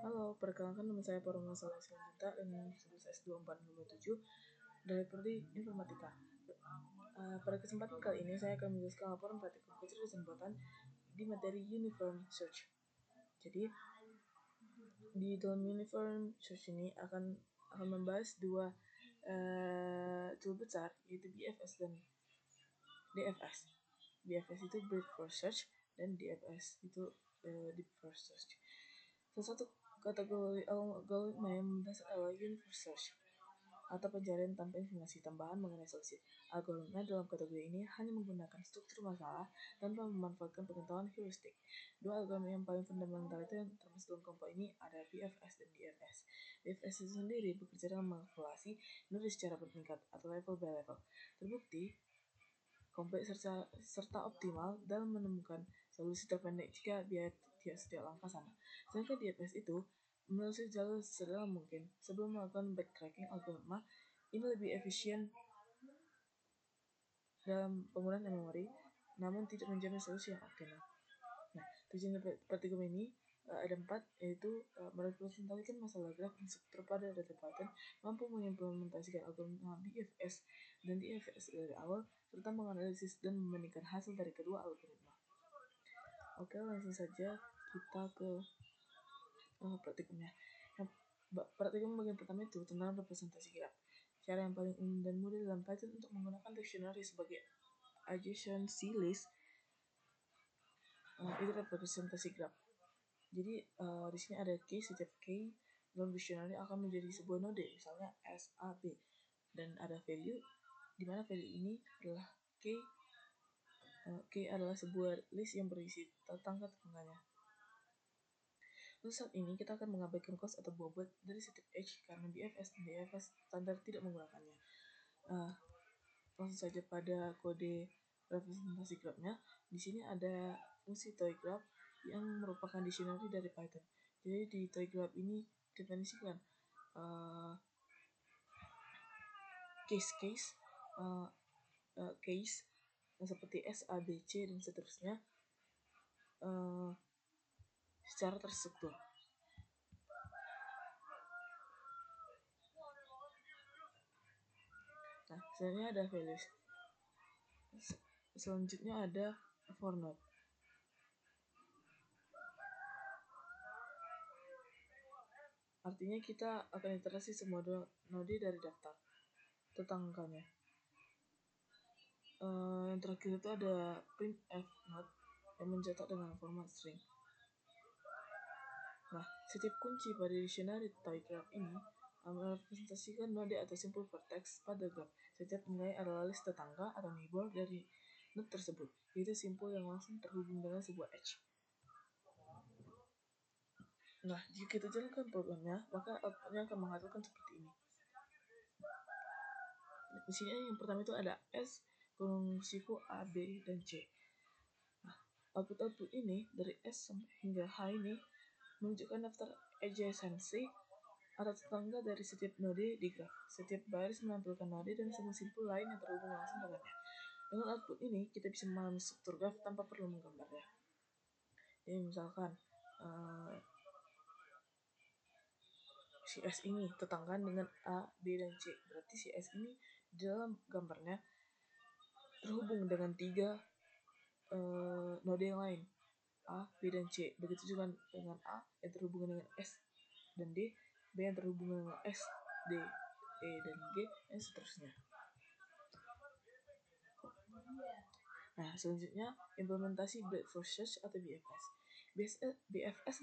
Halo, perkenalkan nama saya Paroma Saleh dengan judul S2457 dari Prodi Informatika. Pada kesempatan kali ini saya akan menjelaskan laporan praktikum kecerdasan buatan di materi Uniform Search. Jadi di dalam Uniform Search ini akan membahas dua tool besar, yaitu BFS dan DFS. BFS itu Brute Force Search dan DFS itu Deep Force Search. Salah satu kategori algoritma yang mendasar adalah Universe Search atau pencarian tanpa informasi tambahan mengenai solusi. Algoritma dalam kategori ini hanya menggunakan struktur masalah tanpa memanfaatkan pengetahuan heuristik. Dua algoritma yang paling fundamental itu yang termasuk dalam kelompok ini ada BFS dan DFS. BFS itu sendiri bekerja dalam mengevaluasi node secara bertingkat atau level by level. Terbukti kompleks serta optimal dalam menemukan solusi terpendek jika biaya setiap langkah sama. Sedangkan DFS itu menelusuri jalur sedalam mungkin sebelum melakukan backtracking algoritma. Ini lebih efisien dalam penggunaan memori, namun tidak menjamin solusi yang optimal. Nah, tujuan praktikum ini ada 4, yaitu merepresentasikan masalah graf dan struktur pada data Python, mampu mengimplementasikan algoritma BFS dan DFS dari awal, serta menganalisis dan membandingkan hasil dari kedua algoritma. Oke, langsung saja kita ke praktikumnya. Nah, praktikum bagian pertama itu tentang representasi graf. Cara yang paling umum dan mudah dalam Python untuk menggunakan dictionary sebagai adjacency list itu representasi graf. Jadi di sini ada key, setiap key dalam dictionary akan menjadi sebuah node, misalnya S, A, B, dan ada value, di mana value ini adalah key. Key adalah sebuah list yang berisi tetangga-tetangganya. Lalu saat ini kita akan mengabaikan cost atau bobot dari setiap edge karena BFS dan DFS standar tidak menggunakannya. Langsung saja pada kode representasi grafnya. Di sini ada fungsi toy graph yang merupakan dictionary dari Python. Jadi di toy graph ini definisikan case seperti S, A, B, C dan seterusnya secara terstruktur. Nah, selanjutnya ada values. Selanjutnya ada for node. Artinya kita akan iterasi semua node dari daftar tetangganya. Yang terakhir itu ada printf node yang mencetak dengan format string. Nah, setiap kunci pada dictionary toy graph ini merepresentasikan node atau simpul vertex pada graph. Setiap nilai adalah list tetangga atau neighbor dari node tersebut, yaitu simpul yang langsung terhubung dengan sebuah edge. Nah, jika kita jalankan programnya, maka outputnya akan menghasilkan seperti ini. Di sini yang pertama itu ada S kurung siku A, B, dan C. Nah, output ini dari S hingga H ini menunjukkan daftar adjacency atau tetangga dari setiap node di graf. Setiap baris menampilkan node dan semua simpul lain yang terhubung langsung dengannya. Dengan output ini, kita bisa memahami struktur graf tanpa perlu menggambarnya. Jadi misalkan si S ini tetanggaan dengan A, B, dan C. Berarti si S ini dalam gambarnya terhubung dengan 3 node yang lain, A, B, dan C. Begitu juga dengan A yang terhubung dengan S dan D, B yang terhubung dengan S, D, E, dan G, dan seterusnya. Nah, selanjutnya implementasi Brute Force Search atau BFS. BFS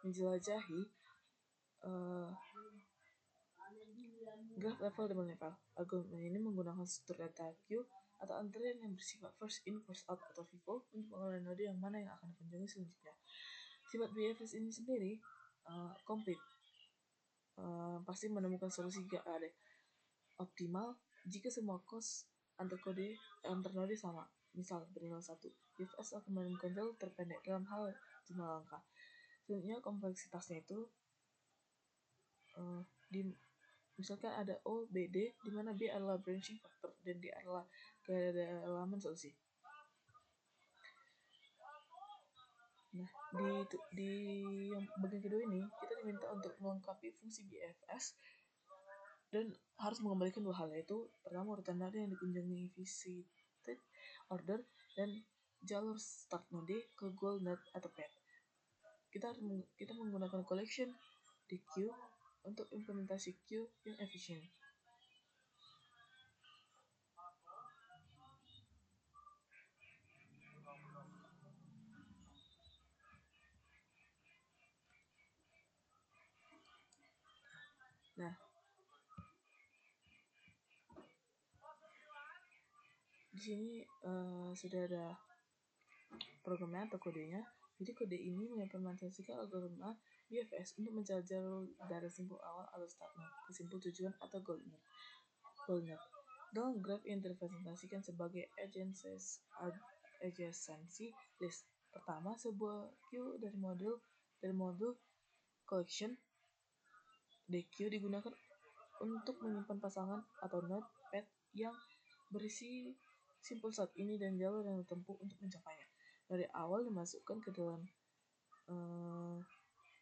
menjelajahi graph level demi level. Algoritma ini menggunakan struktur data queue atau antrian yang bersifat first in first out atau FIFO untuk mengenal node yang mana yang akan dikunjungi selanjutnya. Sifat BFS ini sendiri komplit, pasti menemukan solusi gak ada optimal jika semua cost antar node sama, misal bernilai 1. BFS akan menemukan jalur terpendek dalam hal jumlah langkah. Selanjutnya kompleksitasnya itu misalkan ada O, B, D, di mana B adalah branching factor dan D adalah kedalaman solusi. Nah, di yang bagian kedua ini kita diminta untuk melengkapi fungsi BFS dan harus mengembalikan dua hal, yaitu pertama urutan node yang dikunjungi visited order dan jalur start node ke goal node atau path. Kita menggunakan collection di queue untuk implementasi queue yang efisien. Nah, di sini sudah ada programnya atau kodenya. Jadi kode ini mengimplementasikan algoritma BFS untuk mencari jalur dari simpul awal atau start node ke simpul tujuan atau goal node. Dalam graph yang direpresentasikan sebagai adjacency list. Pertama, sebuah queue dari modul collection DQ digunakan untuk menyimpan pasangan atau node path yang berisi simpul saat ini dan jalur yang ditempuh untuk mencapainya. Dari awal dimasukkan ke dalam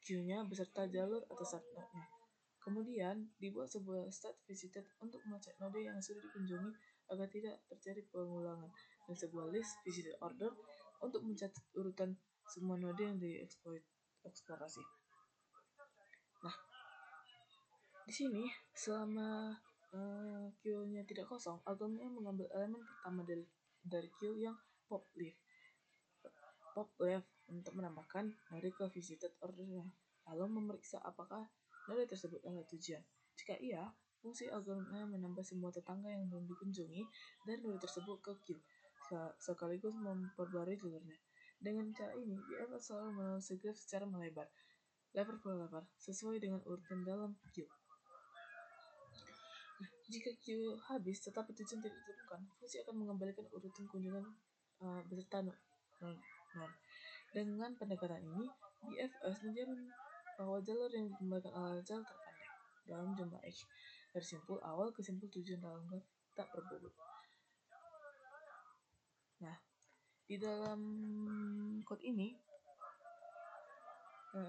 queue-nya beserta jalur atau start node-nya. Kemudian dibuat sebuah start visited untuk melacak node yang sudah dikunjungi agar tidak terjadi pengulangan, dan sebuah list visited order untuk mencatat urutan semua node yang dieksplorasi. Nah, di sini selama queue-nya tidak kosong, algoritma mengambil elemen pertama dari queue yang pop left untuk menambahkan node ke visited order-nya, lalu memeriksa apakah node tersebut adalah tujuan. Jika iya, fungsi algoritma menambah semua tetangga yang belum dikunjungi dan node tersebut ke queue, sekaligus memperbarui jalurnya. Dengan cara ini, BFS selalu menulis graph secara melebar, lever per lever, sesuai dengan urutan dalam queue. Jika queue habis tetapi tujuan tidak ditemukan, fungsi akan mengembalikan urutan kunjungan beserta node. Dengan pendekatan ini, BFS menjamin bahwa jalur yang dikembalikan adalah jalur terpendek dalam jumlah H dari simpul awal ke simpul tujuan dalam graf tak berbobot. Nah, di dalam code ini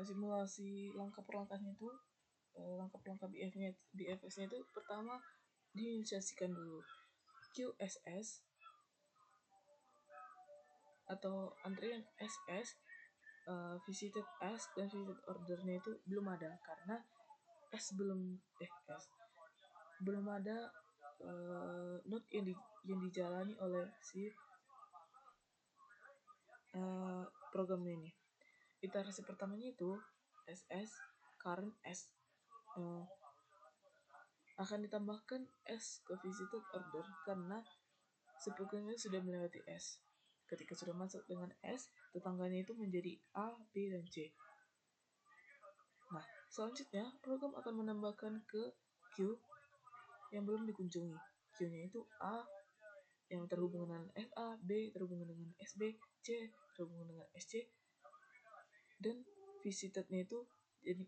simulasi langkah per langkahnya itu BFS-nya itu pertama diinisiasikan dulu QSS atau antrian SS, visited S dan visited ordernya itu belum ada karena belum ada node yang dijalani oleh si program ini. Iterasi pertamanya itu SS current S akan ditambahkan S ke visited order karena sebelumnya sudah melewati S. Ketika sudah masuk dengan S, tetangganya itu menjadi A, B, dan C. Nah, selanjutnya program akan menambahkan ke Q yang belum dikunjungi. Q-nya itu A yang terhubung dengan FA, B terhubung dengan SB, C terhubung dengan SC, dan visitednya itu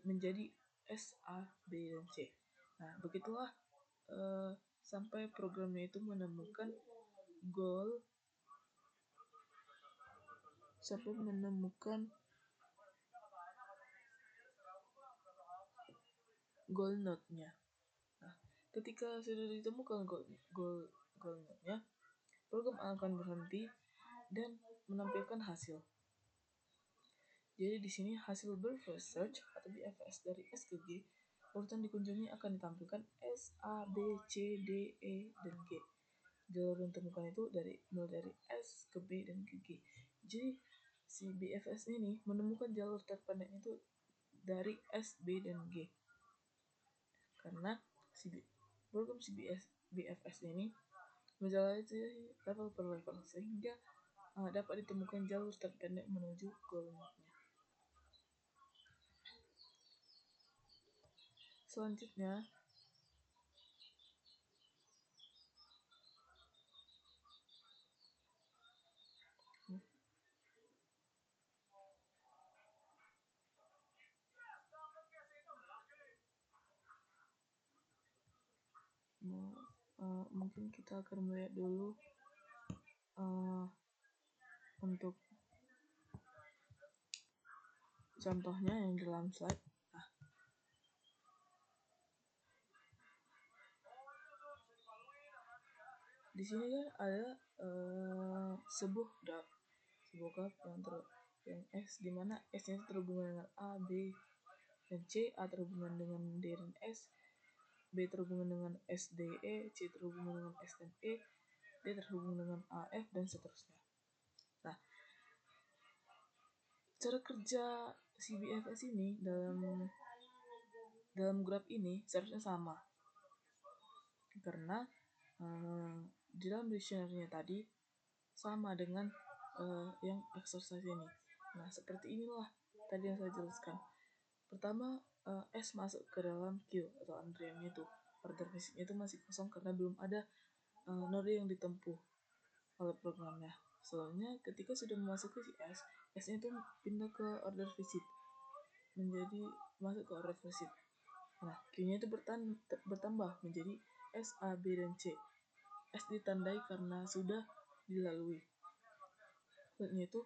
menjadi S, A, B, dan C. Nah, begitulah sampai programnya itu menemukan goal node-nya. Nah, ketika sudah ditemukan goal node-nya, program akan berhenti dan menampilkan hasil. Jadi di sini hasil Birthday Search atau BFS dari S ke G, urutan dikunjungi akan ditampilkan S, A, B, C, D, E, dan G. Jalur yang ditemukan itu mulai dari S ke B dan ke G. Jadi si BFS ini menemukan jalur terpendek itu dari S, B, dan G. Karena program si BFS ini menjalani level per level sehingga dapat ditemukan jalur terpendek menuju goal-nya. Selanjutnya, mungkin kita akan melihat dulu untuk contohnya yang dalam slide. Nah, di sini kan ada sebuah graf yang S, di mana S-nya terhubungan dengan A, B, dan C, A terhubungan dengan D dan S, B terhubungan dengan S, D, E, C terhubungan dengan S dan E, D terhubung dengan A, F, dan seterusnya. Nah, cara kerja CBFS ini dalam graf ini seharusnya sama, karena di dalam dictionary-nya tadi sama dengan yang exercise ini. Nah, seperti inilah tadi yang saya jelaskan. Pertama, S masuk ke dalam queue atau antrian itu. Order fisiknya itu masih kosong karena belum ada node yang ditempuh oleh programnya. Soalnya ketika sudah memasuki si S, S-nya itu pindah ke order visit, menjadi masuk ke order visit. Nah, queue-nya itu bertambah menjadi S, A, B, dan C. S ditandai karena sudah dilalui. Maksudnya itu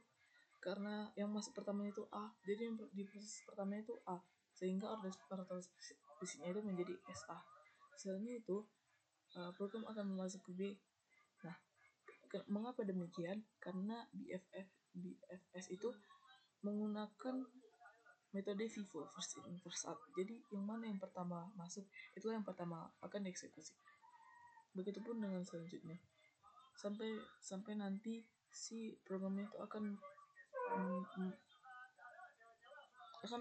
karena yang masuk pertamanya itu A, jadi yang di proses pertamanya itu A, sehingga order visitnya itu menjadi SA. Selanjutnya itu program akan masuk ke B. Nah, mengapa demikian? Karena BFS itu menggunakan metode FIFO, first in first out. Jadi yang mana yang pertama masuk, itulah yang pertama akan dieksekusi. Begitupun dengan selanjutnya, sampai nanti si programnya itu akan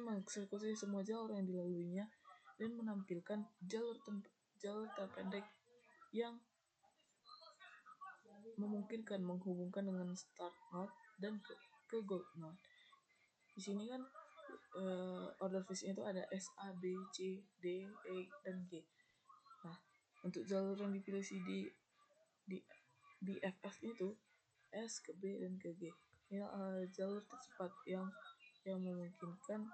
mengeksekusi semua jalur yang dilaluinya dan menampilkan jalur terpendek yang memungkinkan menghubungkan dengan start node dan ke gold node. Di sini kan order visitnya itu ada S, A, B, C, D, E, dan G. Nah, untuk jalur yang dipilih di BFF itu S ke B dan ke G. Ini jalur tercepat yang memungkinkan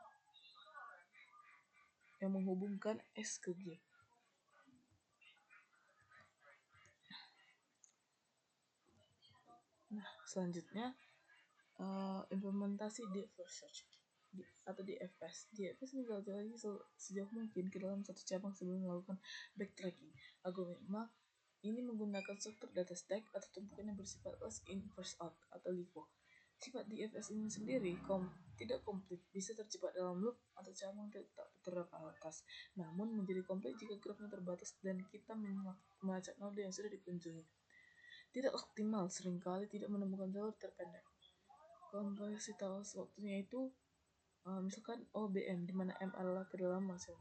yang menghubungkan S ke G. Nah, selanjutnya implementasi deep first search atau DFS. DFS menjelajah lagi sejauh mungkin ke dalam satu cabang sebelum melakukan backtracking. Algoritma ini menggunakan struktur data stack atau tumpukan yang bersifat last in first out atau LIFO. Sifat DFS ini sendiri tidak komplit, bisa terjebak dalam loop atau cabang tak terbatas. Namun menjadi komplit jika grafnya terbatas dan kita melacak node yang sudah dikunjungi. Tidak optimal, seringkali tidak menemukan jalur terpendek. Kompleksitas waktunya itu misalkan OBM, di mana M adalah kedalaman maksimum.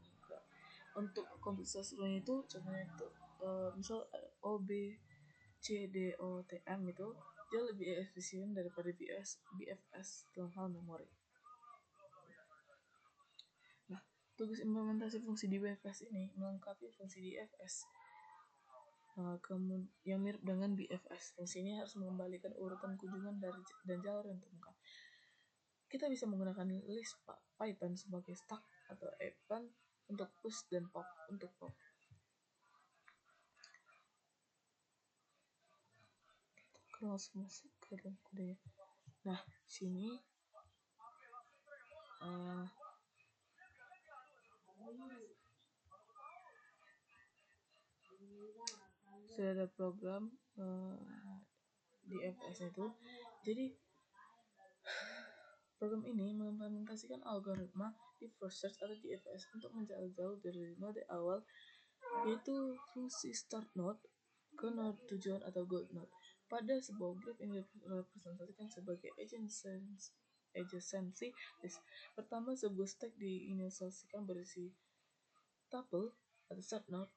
Untuk kompleksitas waktunya itu contohnya itu misal OB CDOTM itu dia lebih efisien daripada BFS dalam hal memori. Nah, tugas implementasi fungsi di BFS ini melengkapi fungsi di DFS yang mirip dengan BFS. Fungsi ini harus mengembalikan urutan kunjungan dan jalur yang ditemukan. Kita bisa menggunakan list Python sebagai stack atau event untuk push dan pop untuk pop. Kita langsung masuk ke dalam kodenya. Nah, sini sudah ada program DFS itu. Jadi program ini mengimplementasikan algoritma deep first search atau DFS untuk mencari jauh dari node awal, yaitu fungsi start node ke node tujuan atau goal node. Pada sebuah graph ini direpresentasikan sebagai adjacency list. Pertama, sebuah stack diinisialisasikan berisi tuple atau start node,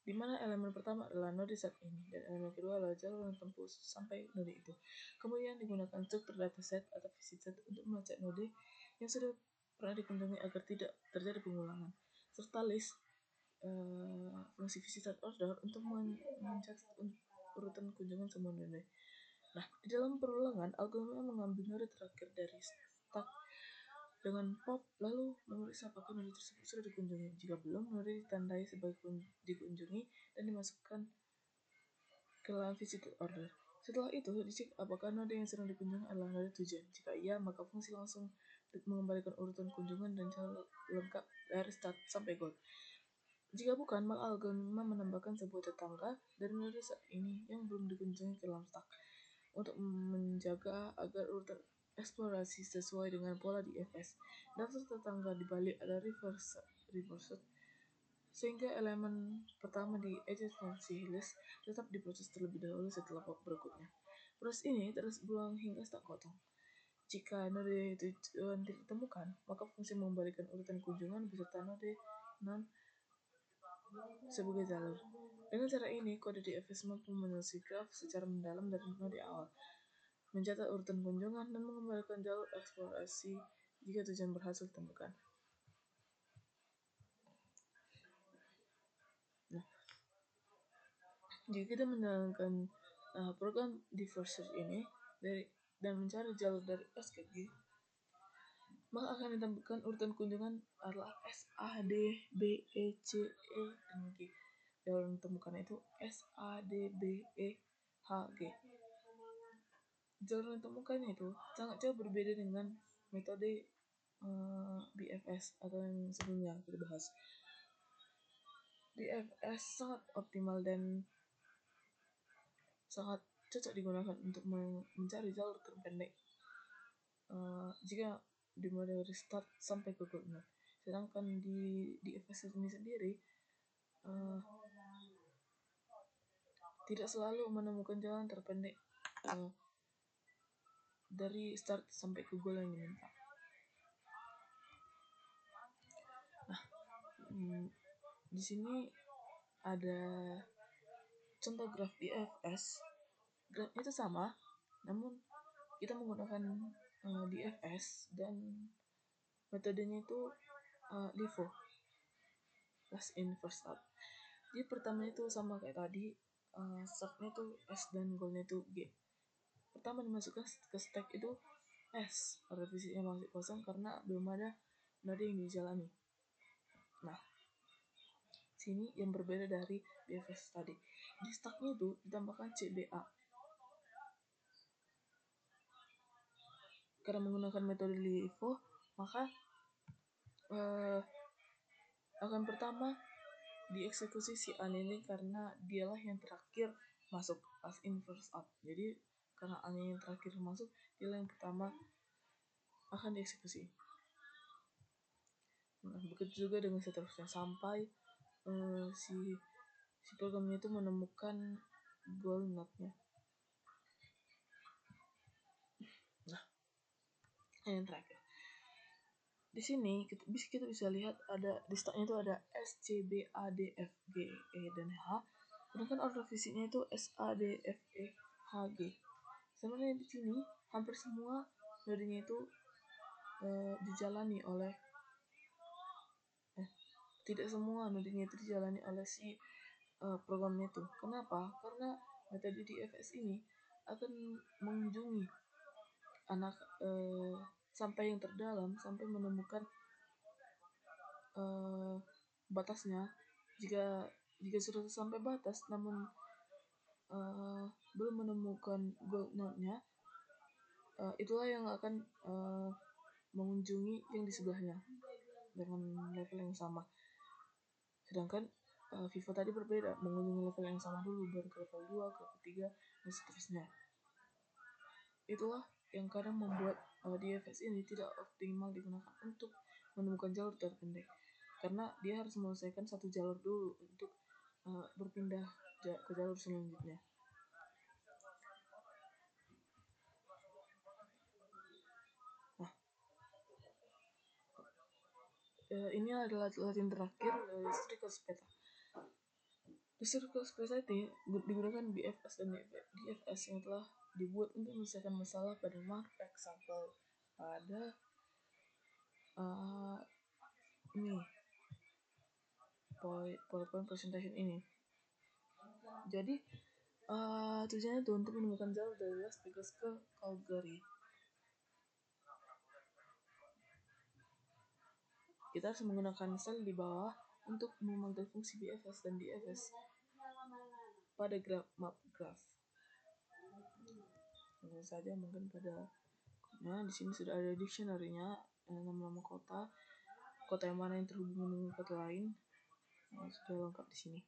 di mana elemen pertama adalah node set ini dan elemen kedua adalah jalur yang tempuh sampai node itu. Kemudian digunakan struktur dataset atau visit set untuk melacak node yang sudah pernah dikunjungi agar tidak terjadi pengulangan, serta list fungsi visit set order untuk mencatat urutan kunjungan semua node. Nah, di dalam perulangan, algoritma mengambil node terakhir dari stack dengan pop, lalu memeriksa apakah node tersebut sudah dikunjungi. Jika belum, node ditandai sebagai dikunjungi dan dimasukkan ke dalam visited order. Setelah itu, dicek apakah node yang sedang dikunjungi adalah node tujuan. Jika iya, maka fungsi langsung mengembalikan urutan kunjungan dan jalur lengkap dari start sampai goal. Jika bukan, maka algoritma menambahkan sebuah tetangga dari node saat ini yang belum dikunjungi ke dalam stack untuk menjaga agar urutan eksplorasi sesuai dengan pola di FS. Daftar tetangga di balik ada reversed sehingga elemen pertama di edit funksi list tetap diproses terlebih dahulu setelah bab berikutnya. Proses ini terus berulang hingga stack kosong. Jika node tujuan ditemukan, maka fungsi mengembalikan urutan kunjungan beserta node non sebagai jalur. Dengan cara ini, kode di FS mampu menelusuri graf secara mendalam dari node awal, mencatat urutan kunjungan, dan mengembalikan jalur eksplorasi jika tujuan berhasil ditemukan. Nah, jika kita menjalankan program Diverser ini dan mencari jalur dari S ke G, maka akan ditemukan urutan kunjungan adalah S, A, D, B, E, C, E, dan G. Jalur yang ditemukan itu S, A, D, B, E, H, G. Jalur yang ditemukan itu sangat jauh berbeda dengan metode BFS atau yang sebelumnya kita bahas. BFS sangat optimal dan sangat cocok digunakan untuk mencari jalur terpendek jika dimulai dari start sampai ke goal node. Sedangkan di FS ini sendiri tidak selalu menemukan jalan terpendek dari start sampai ke goal yang diminta. Nah, di sini ada contoh graf DFS. Grafnya itu sama, namun kita menggunakan DFS dan metodenya itu LIFO, last in first out. Jadi pertamanya itu sama kayak tadi, startnya itu S dan goalnya itu G. Pertama dimasukkan ke stack itu S, revisinya masih kosong karena belum ada node yang dijalani. Nah, sini yang berbeda dari BFS tadi. Di stacknya itu ditambahkan CBA. Karena menggunakan metode LIFO, maka akan pertama dieksekusi si A ini karena dialah yang terakhir masuk as in first out. Jadi karena A yang terakhir masuk, dialah yang pertama akan dieksekusi. Nah, begitu juga dengan seterusnya sampai si programnya itu menemukan goal node-nya. Nah, yang terakhir. Di sini kita bisa lihat ada di stacknya itu ada S, C, B, A, D, F, G, E, dan H. Sedangkan order fisiknya itu S, A, D, F, E, H, G. Sebenarnya di sini hampir semua nodenya itu dijalani oleh tidak semua nodenya itu dijalani oleh si programnya itu. Kenapa? Karena metode DFS ini akan mengunjungi anak sampai yang terdalam sampai menemukan batasnya. Jika sudah sampai batas namun belum menemukan goal node-nya, itulah yang akan mengunjungi yang di sebelahnya dengan level yang sama. Sedangkan Vivo tadi berbeda, mengunjungi level yang sama dulu baru ke level 2, ke ketiga, dan seterusnya. Itulah yang kadang membuat DFS ini tidak optimal digunakan untuk menemukan jalur terpendek, karena dia harus menyelesaikan satu jalur dulu untuk berpindah ke jalur selanjutnya. Nah, ini adalah latihan terakhir dari Circus Beta. Di Circus Beta ini digunakan BFS dan DFS yang telah dibuat untuk menyelesaikan masalah pada mark example pada ini PowerPoint presentation ini. Jadi tujuannya itu untuk menemukan jalur dari Las Vegas ke Calgary. Kita harus menggunakan sel di bawah untuk memanggil fungsi BFS dan DFS pada map graph. Tentu saja mungkin pada di sini sudah ada dictionary-nya, nama-nama kota yang mana yang terhubung dengan kota lain. Sudah lengkap di sini.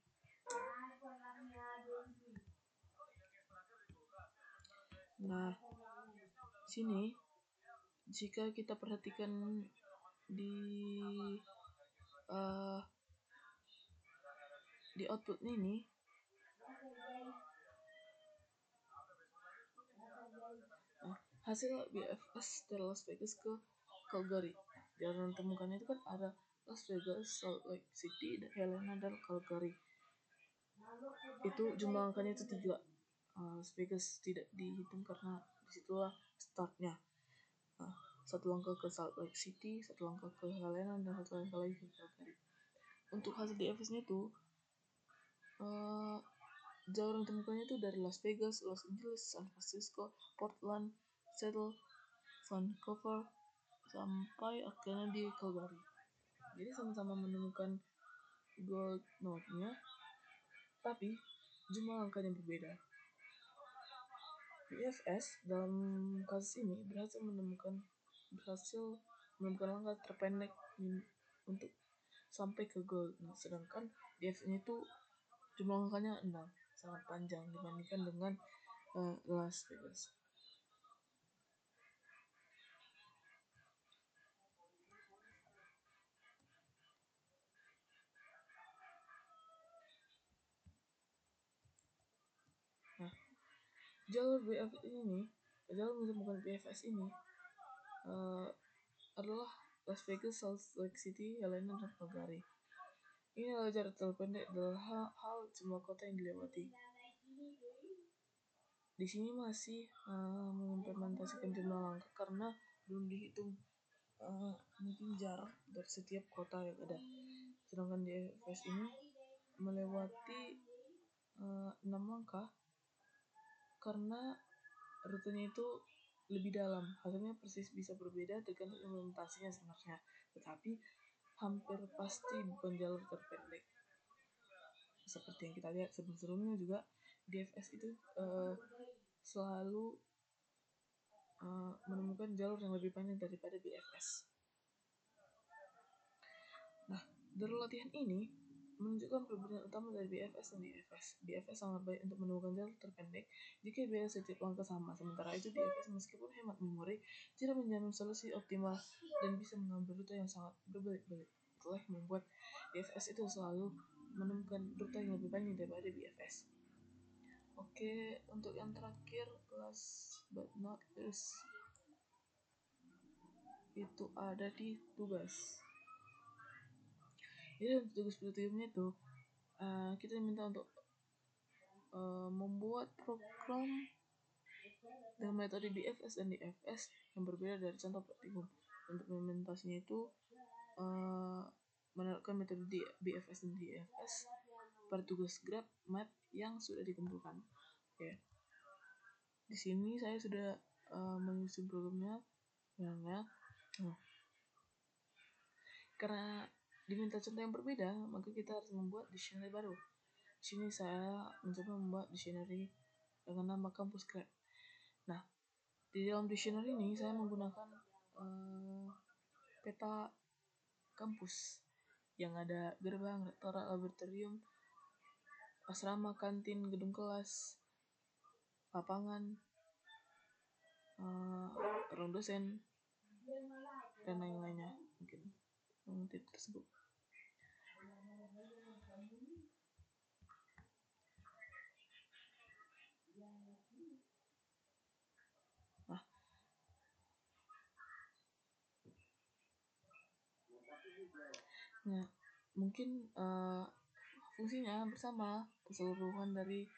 Nah, sini jika kita perhatikan di output ini, hasil BFS dari Las Vegas ke Calgary. Jalan temukannya itu kan ada Las Vegas, Salt Lake City, Helena, dan Calgary. Itu jumlah angkanya itu 3. Las Vegas tidak dihitung karena disitulah startnya. Satu langkah ke Salt Lake City, satu langkah ke Helena, dan satu langkah lagi ke Calgary. Untuk hasil DFS-nya itu jauh yang ditemukannya itu dari Las Vegas, Los Angeles, San Francisco, Portland, Seattle, Vancouver, sampai akhirnya di Calgary. Jadi sama-sama menemukan gold node-nya, tapi jumlah angkanya berbeda. BFS dalam kasus ini berhasil menemukan langkah terpendek untuk sampai ke gold. Sedangkan DFS-nya itu jumlah angkanya 6, sangat panjang dibandingkan dengan Las Vegas. Jalur menemukan BFS ini adalah Las Vegas, Salt Lake City, Helena, dan Calgary. Ini adalah jarak terpendek dalam hal jumlah kota yang dilewati. Di sini masih mengimplementasikan jumlah langkah karena belum dihitung mungkin jarak dari setiap kota yang ada. Sedangkan di BFS ini melewati 6 langkah karena rutenya itu lebih dalam. Hasilnya persis bisa berbeda tergantung implementasinya sebenarnya, tetapi hampir pasti bukan jalur terpendek. Seperti yang kita lihat sebelumnya juga, DFS itu selalu menemukan jalur yang lebih panjang daripada BFS. Nah, dari latihan ini menunjukkan perbedaan utama dari BFS dan DFS. DFS sangat baik untuk menemukan jalur terpendek jika biaya setiap langkah sama. Sementara itu DFS meskipun hemat memori, tidak menjamin solusi optimal dan bisa mengambil rute yang sangat berbelit-belit. Itulah yang membuat DFS itu selalu menemukan rute yang lebih panjang daripada BFS. Oke, untuk yang terakhir, last but not least, itu ada di tugas. Jadi untuk tugas produktifnya itu kita diminta untuk membuat program dengan metode BFS dan DFS yang berbeda dari contoh praktikum. Untuk implementasinya itu menerapkan metode BFS dan DFS pada tugas grab map yang sudah dikumpulkan. Oke. Di sini saya sudah menyusun programnya. Karena diminta contoh yang berbeda, maka kita harus membuat dictionary baru. Di sini saya mencoba membuat dictionary dengan nama Kampus Grab. Nah, di dalam dictionary ini saya menggunakan peta kampus yang ada gerbang, rektorat, laboratorium, asrama, kantin, gedung kelas, lapangan, ruang dosen, dan lain-lainnya mungkin titik tersebut. Nah, mungkin fungsinya bersama keseluruhan dari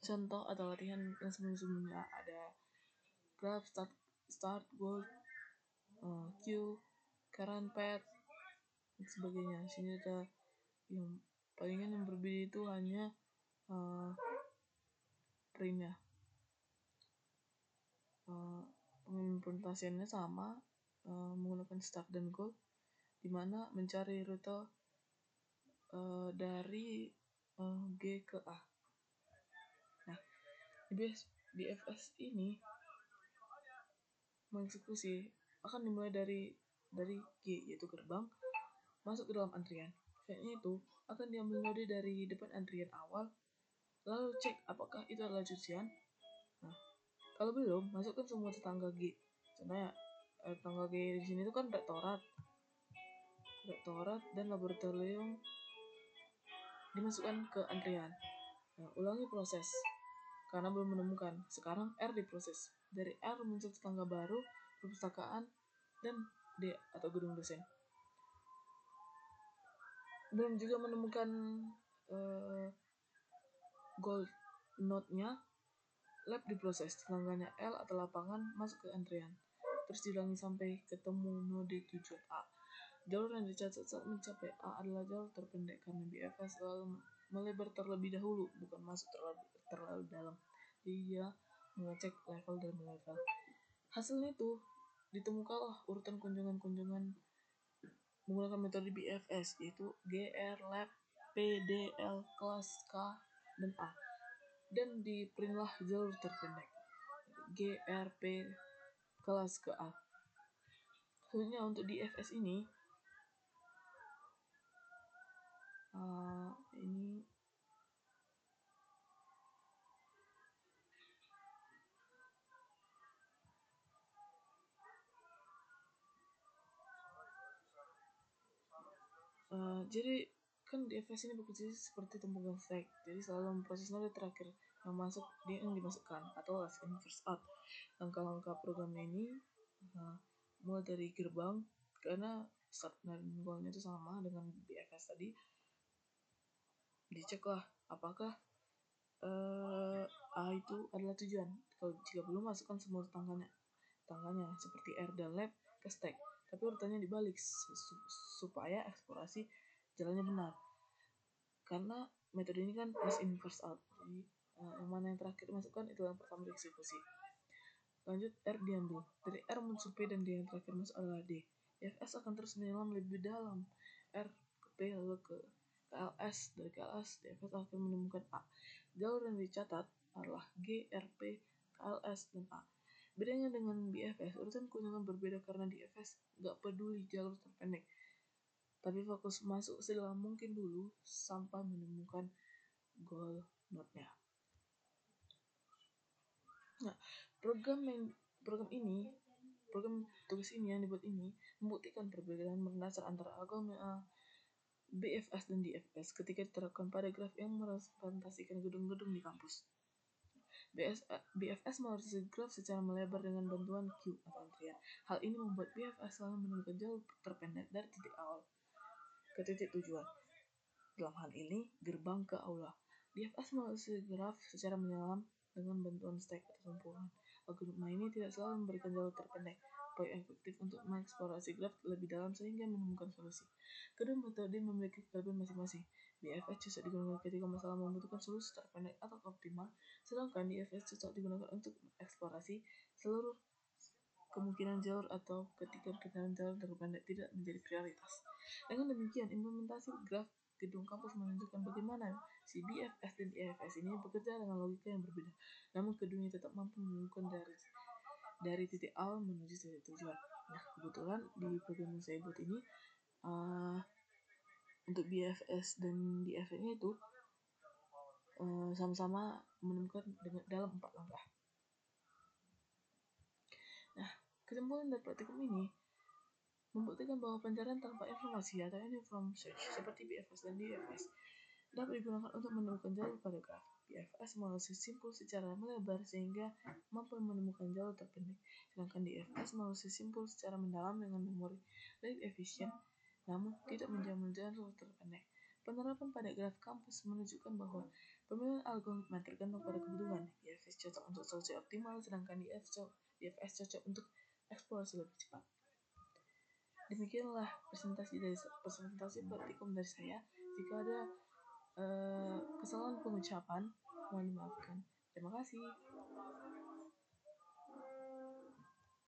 contoh atau latihan yang sebelumnya. Ada graph, start, goal, queue, current path, dan sebagainya. Sini ada yang palingan yang berbeda itu hanya printnya. Pengimplementasiannya sama, menggunakan start dan goal, dimana mencari rute dari G ke A. Nah, di BFS ini mengeksekusi akan dimulai dari G, yaitu gerbang, masuk ke dalam antrian. Fact-nya itu akan diambil node dari depan antrian awal, lalu cek apakah itu adalah cucian. Nah, kalau belum, masukkan semua tetangga G. Contohnya, tetangga G di sini itu kan rektorat dan laboratorium dimasukkan ke antrian. Nah, ulangi proses karena belum menemukan. Sekarang R diproses. Dari R muncul tetangga baru, perpustakaan, dan D atau gedung dosen. Belum juga menemukan gold node-nya, lab diproses. Tetangganya L atau lapangan masuk ke antrian. Terus diulangi sampai ketemu node tujuan A. Jalur yang dicatat saat mencapai A adalah jalur terpendek karena BFS selalu melebar terlebih dahulu, bukan masuk terlalu dalam. Jadi dia mengecek level dan level. Hasilnya itu ditemukanlah urutan kunjungan-kunjungan menggunakan metode BFS, yaitu GR, Lab, PDL, kelas K, dan A. Dan diprintlah jalur terpendek GRP kelas ke A. Sebenarnya untuk di FS ini jadi kan di FS ini bekerja seperti tumpukan stack. Jadi selalu memproses node terakhir yang masuk yang dimasukkan atau last in first out. Langkah-langkah program ini mulai dari gerbang, karena start dan goalnya itu sama dengan BFS tadi. Diceklah apakah A itu adalah tujuan. Kalau jika belum, masukkan semua tangannya seperti R dan Lab ke stack, tapi urutannya dibalik supaya eksplorasi jalannya benar. Karena metode ini kan last in first out, jadi yang mana yang terakhir masukkan itu yang pertama dieksekusi. Lanjut, R diambil. Dari R muncul P dan D yang terakhir masuk adalah D. FS akan terus menyelam lebih dalam R ke P lalu ke KLS. Dari KLS, DFS akan menemukan A. Jalur yang dicatat adalah G, RP, KLS, dan A. Bedanya dengan BFS, urutan kunjungan berbeda karena di FS gak peduli jalur terpendek, tapi fokus masuk sedalam mungkin dulu sampai menemukan goal node-nya. Nah, program tugas ini yang dibuat ini membuktikan perbedaan mendasar antara algoritma BFS dan DFS ketika diterapkan pada graf yang merepresentasikan gedung-gedung di kampus. BFS merepresentasi graf secara melebar dengan bantuan Q atau antrian. Hal ini membuat BFS selalu menemukan jalur terpendek dari titik awal ke titik tujuan. Dalam hal ini, gerbang ke aula. DFS merepresentasi graf secara menyelam dengan bantuan stack atau tumpukan. Algoritma ini tidak selalu memberikan jalur terpendek, tapi efektif untuk mengeksplorasi graf lebih dalam sehingga menemukan solusi. Kedua metode memiliki kelebihan masing-masing. BFS cocok digunakan ketika masalah membutuhkan solusi terpendek atau optimal, sedangkan DFS cocok digunakan untuk mengeksplorasi seluruh kemungkinan jalur atau ketika perjalanan jalur terpendek tidak menjadi prioritas. Dengan demikian, implementasi graf gedung kampus menunjukkan bagaimana si BFS dan DFS ini bekerja dengan logika yang berbeda, namun keduanya tetap mampu menemukan dari titik awal menuju titik tujuan. Nah, kebetulan di program yang saya buat ini untuk BFS dan DFS-nya itu sama-sama menemukan dalam 4 langkah. Nah, kesimpulan dari praktikum ini membuktikan bahwa pencarian tanpa informasi atau uniform search seperti BFS dan DFS dapat digunakan untuk menemukan jalur pada graf. BFS menganalisis simpul secara melebar sehingga mampu menemukan jalur terpendek, sedangkan DFS menganalisis simpul secara mendalam dengan memori lebih efisien, namun tidak menjamin jalur terpendek. Penerapan pada graf kampus menunjukkan bahwa pemilihan algoritma tergantung pada kebutuhan. BFS cocok untuk solusi optimal, sedangkan DFS cocok untuk eksplorasi lebih cepat. Demikianlah presentasi praktikum dari saya. Jika ada kesalahan pengucapan, mohon dimaafkan. Terima kasih.